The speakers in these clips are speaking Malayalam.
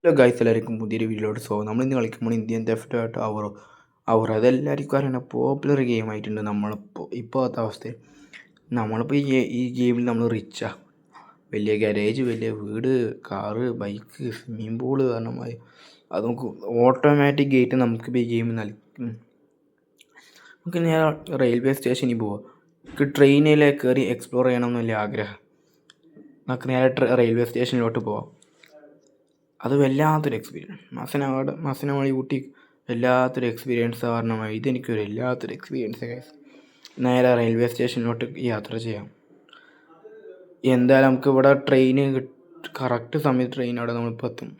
ഹലോ ഗൈസ്, എല്ലാവർക്കും പുതിയൊരു വീഡിയോയിലോട്ട് നമ്മളിന്ന് കളിക്കുമ്പോൾ ഇന്ത്യൻ തെഫ്റ്റ് ആയിട്ട് അവർ അതെല്ലാവർക്കും അറിയണ പോപ്പുലർ ഗെയിം ആയിട്ടുണ്ട്. ഇപ്പോഴത്തെ അവസ്ഥയിൽ നമ്മളിപ്പോൾ ഈ ഗെയിമിൽ നമ്മൾ റിച്ചാണ്. വലിയ ഗാരേജ്, വലിയ വീട്, കാറ്, ബൈക്ക്, സ്വിമ്മിംഗ് പൂള് കാരണമായി അത് നമുക്ക് ഓട്ടോമാറ്റിക് ഗേറ്റ് നമുക്ക് ഈ ഗെയിം നൽകും. നമുക്ക് നേരെ റെയിൽവേ സ്റ്റേഷനിൽ പോവാം. നമുക്ക് ട്രെയിനിലേക്ക് കയറി എക്സ്പ്ലോർ ചെയ്യണമെന്നല്ല ആഗ്രഹം. നമുക്ക് നേരെ റെയിൽവേ സ്റ്റേഷനിലോട്ട് പോവാം. അത് വല്ലാത്തൊരു എക്സ്പീരിയൻസ്. മസനവാടി ഊട്ടി വല്ലാത്തൊരു എക്സ്പീരിയൻസ് കാരണമായി ഇതെനിക്കൊരു വല്ലാത്തൊരു എക്സ്പീരിയൻസ് ഗൈസ്. നേരെ റെയിൽവേ സ്റ്റേഷനിലോട്ട് യാത്ര ചെയ്യാം. എന്തായാലും നമുക്ക് ഇവിടെ കറക്റ്റ് സമയത്ത് ട്രെയിൻ അവിടെ നമ്മളിപ്പോൾ എത്തും.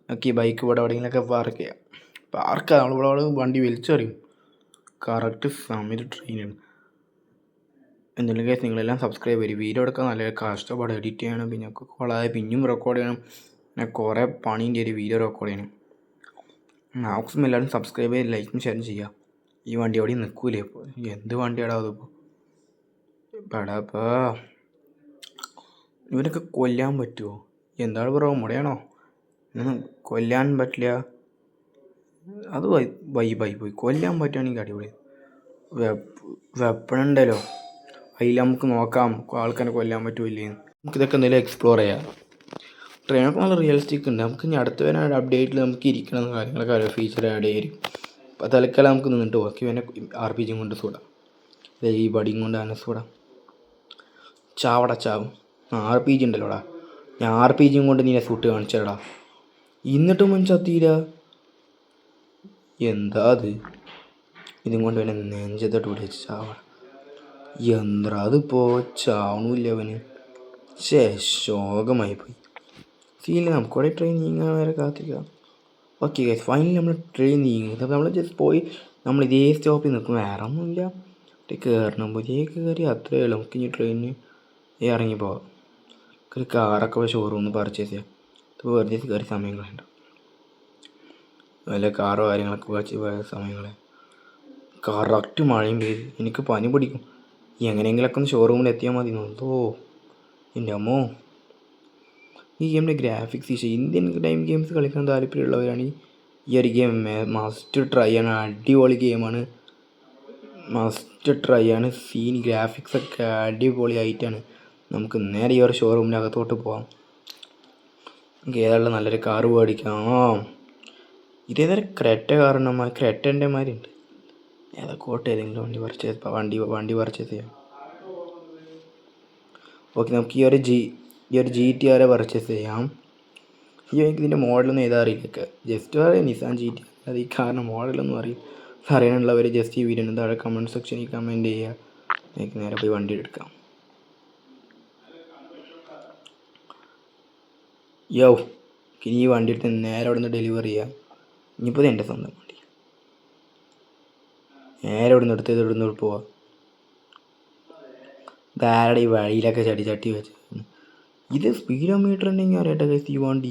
നമുക്ക് ഈ ബൈക്ക് ഇവിടെ എവിടെയെങ്കിലൊക്കെ പാർക്ക് ചെയ്യാം. നമ്മളിവിടെ വണ്ടി വലിച്ചെറിയും. കറക്റ്റ് സമയത്ത് ട്രെയിനാണ്. എന്തെങ്കിലും കേസ് നിങ്ങളെല്ലാം സബ്സ്ക്രൈബ് ചെയ്യും. വീഡിയോ എടുക്കാൻ നല്ല കഷ്ടപ്പാട്, എഡിറ്റ് ചെയ്യണം, പിന്നെ കൊളായ പിന്നും റെക്കോർഡ് ചെയ്യണം. പിന്നെ കുറേ പണീൻ്റെ ഒരു വീഡിയോ റെക്കോർഡ് ചെയ്യണം. മാക്സിമം എല്ലാവരും സബ്സ്ക്രൈബ് ചെയ്ത് ലൈക്കും ഷെയറും ചെയ്യുക. ഈ വണ്ടി എവിടെയും നിൽക്കൂലേ? ഇപ്പോൾ എന്ത് വണ്ടിയാടാ അതിപ്പോൾ? പടാപ്പാ, ഇവരൊക്കെ കൊല്ലാൻ പറ്റുമോ? എന്താണ് ബ്രോ, മുടയാണോ? ഇതൊന്നും കൊല്ലാൻ പറ്റില്ല. അത് പോയി കൊല്ലാൻ പറ്റുകയാണെങ്കിൽ അടിപൊളി. വെപ്പണുണ്ടല്ലോ, അതിൽ നമുക്ക് നോക്കാം ആൾക്കാരെ കൊല്ലാൻ പറ്റുമില്ലേ. നമുക്കിതൊക്കെ എന്തെങ്കിലും എക്സ്പ്ലോർ ചെയ്യാം. ട്രെയിനൊക്കെ നല്ല റിയലിസ്റ്റിക് ഉണ്ട്. നമുക്ക് ഇനി അടുത്ത വരാൻ അപ്ഡേറ്റിൽ നമുക്ക് ഇരിക്കണം കാര്യങ്ങളൊക്കെ അറിയാം. ഫീച്ചർ ആഡ് ചെയ്യും. അപ്പോൾ തൽക്കാലം നമുക്ക് നിന്നിട്ട് ബാക്കി പിന്നെ RPG കൊണ്ട് സൂടാം. ഈ ബടിയും കൊണ്ട് തന്നെ സൂടാം. ചാവും. RPG ഉണ്ടല്ലോടാ, ഞാൻ RPG കൊണ്ട് നീ സൂട്ട് കാണിച്ചടാ. എന്നിട്ടും ചത്തീര. എന്താ അത്? ഇതും കൊണ്ട് പിന്നെ നെഞ്ചത്തോട്ട് പിടിച്ച് ചാവട. എന്താ അതിപ്പോൾ ചാവണില്ല അവന്. ശോകമായി പോയി. സീനിൽ നമുക്കിവിടെ ട്രെയിൻ നീങ്ങാൻ വരെ കാത്തിരിക്കാം. ഓക്കെ ഗൈസ്, ഫൈനലി നമ്മൾ ട്രെയിൻ നീങ്ങും. നമ്മൾ ജസ്റ്റ് പോയി നമ്മൾ ഇതേ സ്റ്റോപ്പിൽ നിൽക്കും. വേറെ ഒന്നുമില്ല. കയറണം പുതിയ കയറി അത്രയേ ഉള്ളൂ. നമുക്ക് ഇനി ട്രെയിനിന് ഇറങ്ങിപ്പോവാം. ഒരു കാറൊക്കെ പോയി ഷോറൂമിൽ പർച്ചേസ് ചെയ്യാം. ഇപ്പോൾ വെറുതെ കയറി സമയം കളയണ്ട. വല്ല കാറോ കാര്യങ്ങളൊക്കെ വെച്ച് പോയ സമയങ്ങളെ കറക്റ്റ് മഴയും പെയ്ത് എനിക്ക് പനി പിടിക്കും. എങ്ങനെയെങ്കിലൊക്കെ ഒന്ന് ഷോറൂമിൽ എത്തിയാൽ മതി. എൻ്റെ അമ്മോ, ഈ ഗെയിമിൻ്റെ graphics issue. Indian time games കളിക്കാൻ താല്പര്യമുള്ളവരാണ് ഈ ഒരു ഗെയിം മസ്റ്റ് ട്രൈ ആണ്. അടിപൊളി ഗെയിമാണ്, മസ്റ്റ് ട്രൈ ആണ്. സീൻ ഗ്രാഫിക്സൊക്കെ അടിപൊളിയായിട്ടാണ്. നമുക്ക് നേരെ ഈ ഒരു ഷോറൂമിനകത്തോട്ട് പോകാം. ഏതാണ്ട് നല്ലൊരു കാറ് മേടിക്കാം. ഇതേതൊരു ക്രെറ്റ കാരണമായി ക്രെറ്റൻ്റെ മാതിരി ഉണ്ട്. ഏതൊക്കെ ഏതെങ്കിലും വണ്ടി പർച്ചേസ് ചെയ്യാം. ഓക്കെ, നമുക്ക് ഈ ഒരു GTR പർച്ചേസ് ചെയ്യാം. ഇതിൻ്റെ മോഡലൊന്നും ഏതാ അറിയില്ല. ജസ്റ്റ് പറയാം നിസാൻ GTR. അത് ഈ കാരണം മോഡലൊന്നും അറിയാനുള്ളവർ ജസ്റ്റ് ഈ വീഡിയോ താഴെ കമൻറ്റ് സെക്ഷനിൽ കമൻറ്റ് ചെയ്യുക. എനിക്ക് നേരെ പോയി വണ്ടി എടുക്കാം. ഇനി ഈ വണ്ടി എടുത്ത് നേരെ അവിടെ നിന്ന് ഡെലിവറി ചെയ്യാം. ഇനിയിപ്പോൾ എൻ്റെ സ്വന്തം വണ്ടി. നേരെ ഇവിടെ നിന്ന് എടുത്ത് പോവാം. ധാരാളം ഈ വഴിയിലൊക്കെ ചട്ടി വെച്ച് ഇത് സ്പീഡോമീറ്റർ ഉണ്ടെങ്കിൽ അറിയട്ടെ ഗൈസ്. ഈ വണ്ടി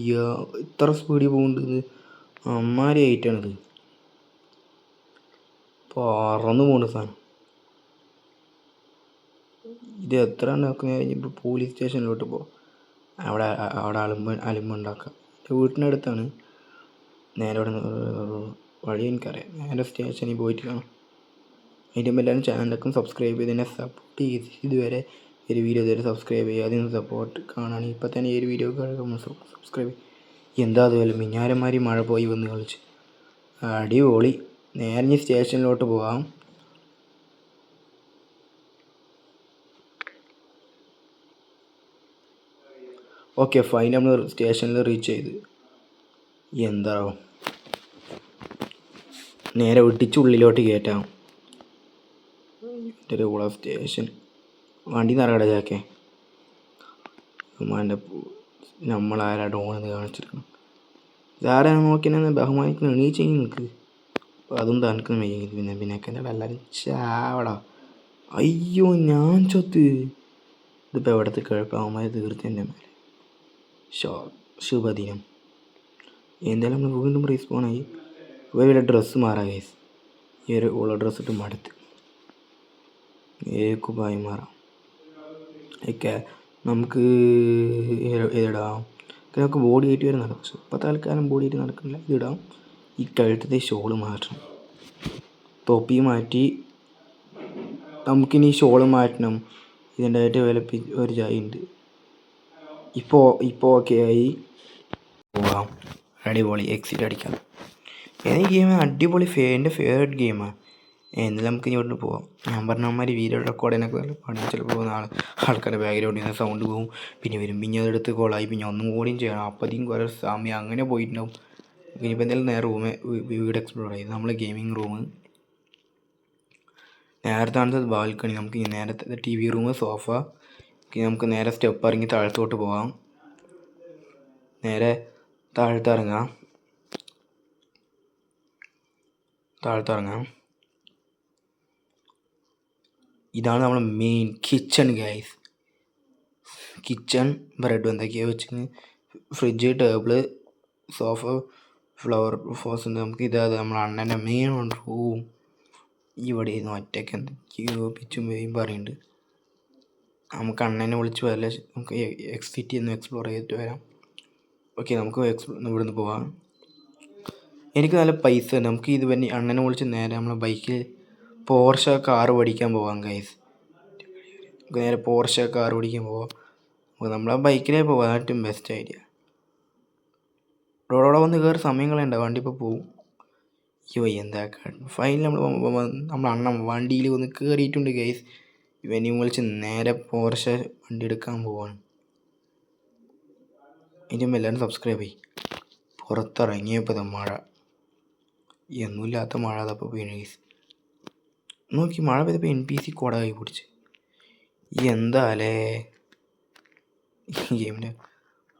ഇത്ര സ്പീഡിൽ പോകുന്നുണ്ട്. അമ്മാരി ആയിട്ടാണിത്. പറന്നു പോകുന്ന സാധനം. ഇത് എത്ര ഉണ്ടാക്കുന്ന ഇപ്പോൾ പോലീസ് സ്റ്റേഷനിലോട്ട് പോകും. അവിടെ അലുമ്പുണ്ടാക്കാം. വീട്ടിനടുത്താണ്. നേരെ അവിടെ വഴി എനിക്കറിയാം. നേരെ സ്റ്റേഷനിൽ പോയിട്ട് കാണാം. അതിൻ്റെ എല്ലാവരും ചാനലൊക്കെ സബ്സ്ക്രൈബ് ചെയ്ത് എന്നെ സപ്പോർട്ട് ചെയ്ത് ഇതുവരെ ഒരു വീഡിയോ ഇതുവരെ സബ്സ്ക്രൈബ് ചെയ്യുക. അതിന് സപ്പോർട്ട് കാണാൻ ഇപ്പം തന്നെ ഈ ഒരു വീഡിയോ സബ്സ്ക്രൈബ് ചെയ്യും. എന്താ അതുപോലെ മിഞ്ഞാരന്മാരി മഴ പോയി വന്ന് കളിച്ച് അടിപൊളി. നേരെ സ്റ്റേഷനിലോട്ട് പോകാം. ഓക്കെ, ഫൈൻ, നമ്മൾ സ്റ്റേഷനിൽ റീച്ച് ചെയ്ത്. എന്താവും നേരെ വെട്ടിച്ചുള്ളിലോട്ട് കയറ്റാം. ഒരു കൂടെ സ്റ്റേഷൻ വണ്ടി നിറകട ചാക്കേ അമ്മാൻ്റെ നമ്മളാരാ ഡോണെന്ന് കാണിച്ചിരിക്കണം. ഇതാരാ നോക്കിയെന്നെ ബഹുമാനിക്കുന്ന എണീച്ച് നിൽക്ക്. അപ്പോൾ അതും തനിക്ക് മെയ്യുന്നത് പിന്നെയൊക്കെ എന്താ എല്ലാവരും ചാവടാ. അയ്യോ, ഞാൻ ചത്ത്. ഇതിപ്പോൾ എവിടത്തെ കിഴപ്പാവന്മാർ തീർത്ത് എൻ്റെ മേലെ. ശുഭദിനം. എന്തായാലും നമ്മൾ വീണ്ടും റീസ്പോണായി. ഇവിടെ ഡ്രസ്സ് മാറാം ഗൈസ്. ഈ ഒരു ഉള്ള ഡ്രസ്സ് ഇട്ട് മടുത്ത് കുപ്പായി മാറാം. ഒക്കെ നമുക്ക് ഏടാ നമുക്ക് ബോഡി ആയിട്ട് വരെ നടക്കും. പക്ഷെ ഇപ്പോൾ തൽക്കാലം ബോഡി ആയിട്ട് നടക്കുന്നില്ല. ഇതിടാം. ഈ കഴുത്തത്തെ ഷോള് മാറ്റണം, തൊപ്പി മാറ്റി നമുക്കിനി ഷോള് മാറ്റണം. ഇതിൻ്റെ ആയിട്ട് ഒരു ചായയുണ്ട്. ഇപ്പോൾ ഓക്കെ ആയി. പോവാം, അടിപൊളി എക്സിറ്റ് അടിക്കാം. ഈ ഗെയിം അടിപൊളി, എൻ്റെ ഫേവറേറ്റ് ഗെയിമാണ്. എന്നാലും നമുക്ക് ഇങ്ങോട്ട് പോവാം. ഞാൻ പറഞ്ഞമാതിരി വീഡിയോ റെക്കോർഡിനൊക്കെ നല്ല പണി. ചിലപ്പോൾ ആൾക്കാരുടെ ബാക്ക്ഗ്രൗണ്ടിൽ നിന്ന് സൗണ്ട് പോകും, പിന്നെ വരും, പിന്നെ അതെടുത്ത് കോളായി, പിന്നെ ഒന്നും കൂടിയും ചെയ്യണം. അപ്പോഴത്തേക്കും കുറേ സമയം അങ്ങനെ പോയിട്ടുണ്ടാവും. ഇനിയിപ്പോൾ എന്തായാലും നേരെ വീട് എക്സ്പ്ലോർ ചെയ്ത് നമ്മൾ ഗെയിമിംഗ് റൂം, നേരത്തെ കാണുന്നത് ബാൽക്കണി. നമുക്ക് നേരത്തെ TV റൂം, സോഫ. നമുക്ക് നേരെ സ്റ്റെപ്പ് ഇറങ്ങി താഴത്തോട്ട് പോകാം. നേരെ താഴത്തിറങ്ങാം. ഇതാണ് നമ്മൾ main kitchen guys. Kitchen bread എന്തൊക്കെയാണ് വെച്ച്, ഫ്രിഡ്ജ്, ടേബിള്, സോഫ, ഫ്ലവർ ഫോസ് ഉണ്ട്. നമുക്ക് ഇതാത് നമ്മൾ അണ്ണൻ്റെ മെയിൻ റൂം. ഇവിടെ ഇരുന്ന് ഒറ്റയ്ക്ക് എന്തൊക്കെയോ പിച്ചും വേയും പറയുന്നുണ്ട്. നമുക്ക് അണ്ണനെ വിളിച്ച് വല്ല നമുക്ക് എക്സിറ്റ് ചെയ്യുന്നു, എക്സ്പ്ലോർ ചെയ്തിട്ട് വരാം. ഓക്കെ, നമുക്ക് ഇവിടുന്ന് പോവാം. എനിക്ക് നല്ല പൈസ ഉണ്ട്. നമുക്ക് ഇത് തന്നെ അണ്ണനെ വിളിച്ച് നേരെ നമ്മളെ ബൈക്കിൽ പോർഷ കാറ് പഠിക്കാൻ പോവാം ഗൈസ്. നമുക്ക് നേരെ പോർഷ കാറ് പഠിക്കാൻ പോവാം. നമ്മളെ ബൈക്കിലേ പോവാം, ഏറ്റവും ബെസ്റ്റ് ഐഡിയ. റോഡോടെ വന്ന് കയറി സമയം കളയണ്ട, വണ്ടി ഇപ്പോൾ പോവും. എന്താ ഫൈനൽ നമ്മൾ അണ്ണൻ വണ്ടിയിൽ വന്ന് കയറിയിട്ടുണ്ട് ഗൈസ്. ഇവനെയും വിളിച്ച് നേരെ പോർഷ വണ്ടി എടുക്കാൻ പോവാണ്. ഇതിൻ്റെ എല്ലാവരും സബ്സ്ക്രൈബ് ചെയ്യും. പുറത്തിറങ്ങിയപ്പോൾ മഴ, ഒന്നുമില്ലാത്ത മഴ അതപ്പോൾ വീണ് ഗൈസ്. നോക്കി, മഴ പെയ്തപ്പോൾ NPC കുട കൈ പിടിച്ച്. എന്താലേ ഗെയിമിൻ്റെ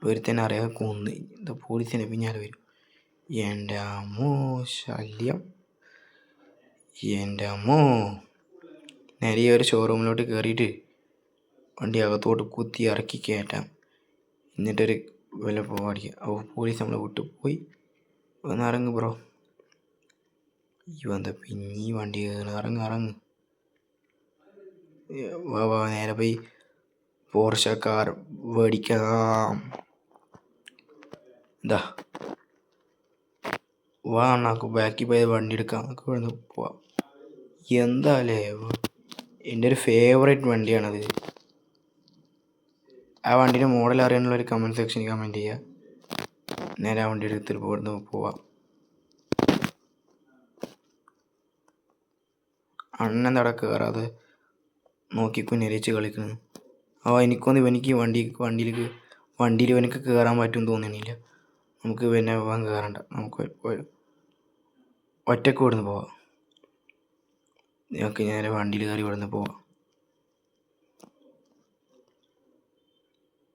ഒരുത്തന്നെ അറിയാതെ കൊന്ന്. എന്താ പോലീസിനെ പിന്നാലെ വരും. എൻ്റെ അമ്മോ ശല്യം, എൻ്റെ അമ്മോ. നേരെ ഒരു ഷോറൂമിലോട്ട് കയറിയിട്ട് വണ്ടി അകത്തോട്ട് കുത്തി ഇറക്കി കയറ്റാം. എന്നിട്ടൊരു വില പോകാടിക്കുക. പോലീസ് നമ്മളെ വിട്ടു പോയി. ഒന്ന് ഇറങ്ങ് ബ്രോ. എന്താ പിന്നെ ഈ വണ്ടി ഇറങ്ങ്. വാ നേരെ പോയി പോർഷ കാർ മേടിക്കാം. എന്താ വാ അണ്ണാക്ക് ബാക്കിൽ പോയി വണ്ടി എടുക്കാം, നമുക്ക് ഇവിടെ നിന്ന് പോവാം. എന്താല്ലേ, എൻ്റെ ഒരു ഫേവറേറ്റ് വണ്ടിയാണത്. ആ വണ്ടീൻ്റെ മോഡൽ അറിയാനുള്ളൊരു കമൻറ്റ് സെക്ഷനിൽ കമൻറ്റ് ചെയ്യുക. നേരെ ആ വണ്ടി എടുത്തിട്ട് ഇവിടുന്ന് പോവാം. അണ്ണൻ തട കയറാതെ നോക്കി കുഞ്ഞരിച്ച് കളിക്കുന്നു. എനിക്കൊന്ന് ഇവനിക്ക് വണ്ടിയിൽ ഇവനക്ക് കയറാൻ പറ്റുമെന്ന് തോന്നണില്ല. നമുക്ക് പിന്നെ കയറണ്ട, നമുക്ക് ഒറ്റക്ക് ഇവിടുന്ന് പോവാം. ഞങ്ങൾക്ക് നേരെ വണ്ടിയിൽ കയറി ഇവിടുന്ന് പോവാം.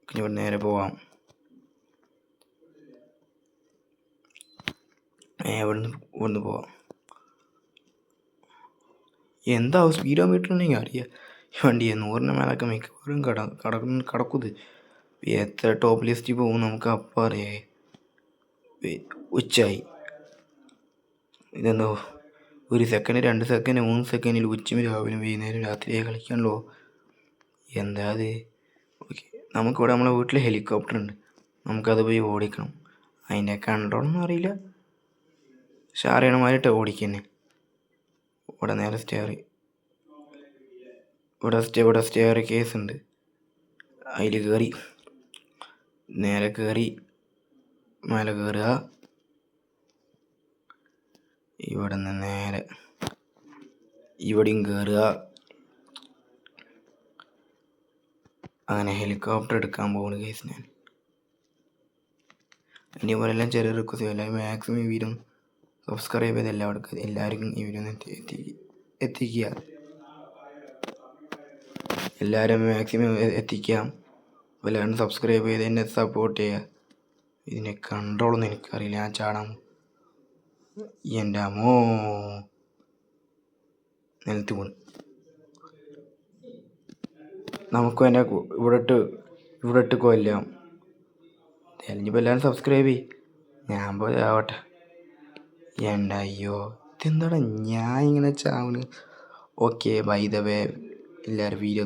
ഇവിടെ നേരെ പോവാം. ഇവിടുന്ന് പോവാം. എന്താ സ്പീഡോമീറ്റർ ഉണ്ടെങ്കിൽ അറിയാം. ഈ വണ്ടിയെ 100ന് മേലൊക്കെ മിക്കവാറും കടക്കുന്നത്. എത്ര ടോപ്പ് ലിസ്റ്റിൽ പോകും നമുക്ക് അപ്പം അറിയാം. ഉച്ചയായി. ഇതെന്തോ 1 സെക്കൻഡ്, 2 സെക്കൻഡ്, 3 സെക്കൻഡിൽ ഉച്ചയും രാവിലെ വൈകുന്നേരം രാത്രിയായി കളിക്കാണല്ലോ. എന്താ അത്? ഓക്കെ, നമുക്കിവിടെ നമ്മളെ വീട്ടിൽ ഹെലികോപ്റ്റർ ഉണ്ട്. നമുക്കത് പോയി ഓടിക്കണം. അതിൻ്റെ കൺട്രോളൊന്നും അറിയില്ല, പക്ഷെ അറിയണമായിട്ട് ഓടിക്കന്നെ. ഇവിടെ നേരെ ഇവിടെ സ്റ്റെയർ കേസ് ഉണ്ട്. അതിൽ കയറി നേരെ മേലെ കയറുക. ഇവിടെ നിന്ന് നേരെ ഇവിടെയും കയറുക. അങ്ങനെ ഹെലികോപ്റ്റർ എടുക്കാൻ പോകുന്നു കേസ്. ഞാൻ ഇനി പോലെ എല്ലാം ചെറിയ റിക്വസ്റ്റ്, എല്ലാവരും മാക്സിമം ഈ വീഡിയോ സബ്സ്ക്രൈബ് ചെയ്ത് എല്ലാവർക്കും ഈ വീഡിയോ എത്തിക്കുക. എല്ലാവരും മാക്സിമം എത്തിക്കാം. എല്ലാവരും സബ്സ്ക്രൈബ് ചെയ്ത് എന്നെ സപ്പോർട്ട് ചെയ്യുക. ഇതിനെ കൺട്രോളൊന്നും എനിക്കറിയില്ല, ഞാൻ ചാടാൻ. എൻ്റെ അമ്മോ, നിലത്ത് വീണ്. നമുക്കും എന്നെ ഇവിടെ ഇട്ട് കൊല്ലാം. ഇനിയിപ്പോൾ എല്ലാവരും സബ്സ്ക്രൈബ് ചെയ്യും. ഞാൻ പോയി ആവട്ടെ. എൻ്റെ അയ്യോ, ഇതെന്താടാ ഞാൻ ഇങ്ങനെ ചാവണ്. ഓക്കെ, ബൈ ദ വേ എല്ലാവരും വീഡിയോ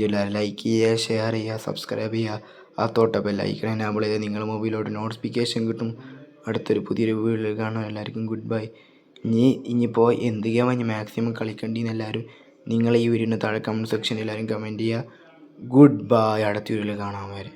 എല്ലാവരും ലൈക്ക് ചെയ്യുക, ഷെയർ ചെയ്യുക, സബ്സ്ക്രൈബ് ചെയ്യുക. ആ തൊട്ടപ്പോൾ ലൈക്കൺ എനാബിൾ ചെയ്ത് നിങ്ങളുടെ മൊബൈലോട്ട് നോട്ടിഫിക്കേഷൻ കിട്ടും. അടുത്തൊരു പുതിയൊരു വീഡിയോയിൽ കാണാം. എല്ലാവർക്കും ഗുഡ് ബൈ. ഇനിയിപ്പോൾ എന്ത് ഗെയിമാണ് ഇനി മാക്സിമം കളിക്കേണ്ടിയെന്ന് എല്ലാവരും നിങ്ങൾ ഈ വീഡിയോൻ്റെ താഴെ കമൻറ്റ് സെക്ഷനിൽ എല്ലാവരും കമൻറ്റ് ചെയ്യുക. Good bye. അടുത്ത വീഡിയോയിൽ കാണാൻ വരെ.